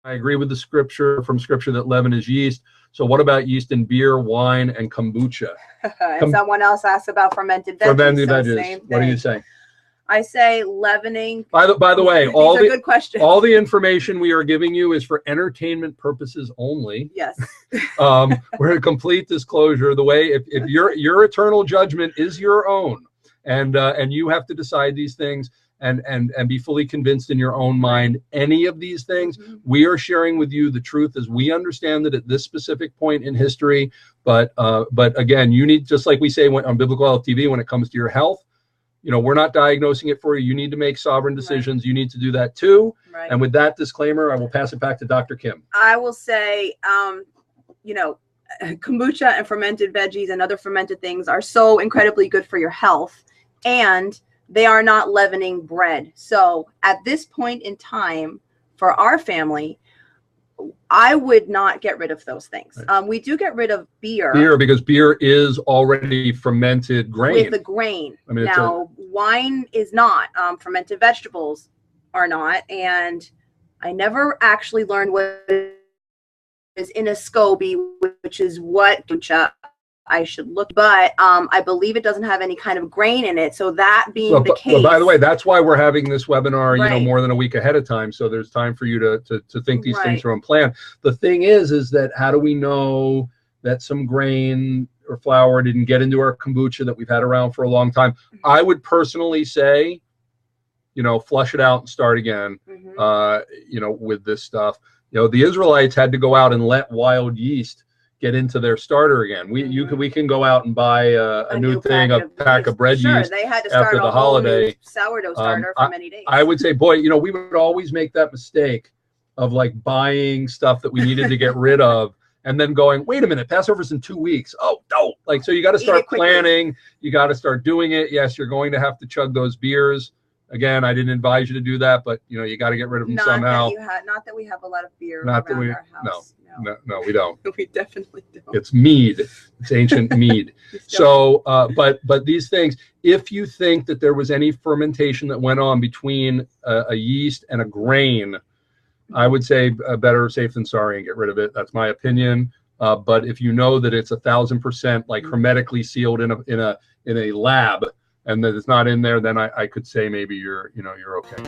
I agree with the scripture that leaven is yeast. So what about yeast in beer, wine, and kombucha? Someone else asked about fermented veggies. Fermented veggies. What are you saying? I say leavening. By the way, good questions. All the information we are giving you is for entertainment purposes only. Yes. We're in complete disclosure. The way if your eternal judgment is your own, and you have to decide these things and be fully convinced in your own mind. Any of these things, we are sharing with you the truth as we understand it at this specific point in history. But again, you need, just like we say on Biblical Health TV, when it comes to your health. You know, we're not diagnosing it for you. You need to make sovereign decisions. Right. You need to do that too. Right. And with that disclaimer, I will pass it back to Dr. Kim. I will say, you know, kombucha and fermented veggies and other fermented things are so incredibly good for your health, and they are not leavening bread. So at this point in time for our family, I would not get rid of those things. Right. We do get rid of beer. Because beer is already fermented grain. With the grain. I mean, now, wine is not. Fermented vegetables are not. And I never actually learned what is in a SCOBY, which is what I should look. But I believe it doesn't have any kind of grain in it. So that being the case. Well, by the way, that's why we're having this webinar, you know, more than a week ahead of time. So there's time for you to think these things through and plan. The thing is that how do we know that some grain or flour didn't get into our kombucha that we've had around for a long time? I would personally say, you know, flush it out and start again, you know, with this stuff. You know, the Israelites had to go out and let wild yeast get into their starter again. We can go out and buy a new thing, a pack of bread yeast they had to start after the holiday sourdough starter for many days. I would say, boy, you know, we would always make that mistake of like buying stuff that we needed to get rid of and then going, wait a minute, Passover's in 2 weeks. Oh, no. Like, so you got to start planning. You got to start doing it. Yes, you're going to have to chug those beers. Again, I didn't advise you to do that, but you know, you got to get rid of them somehow. Not that we have a lot of beer around our house. No, we don't. We definitely don't. It's mead. It's ancient mead. So, but these things, if you think that there was any fermentation that went on between a yeast and a grain, I would say better safe than sorry and get rid of it. That's my opinion. But if you know that it's 1,000% like hermetically sealed in a lab, and that it's not in there, then I could say maybe you're okay.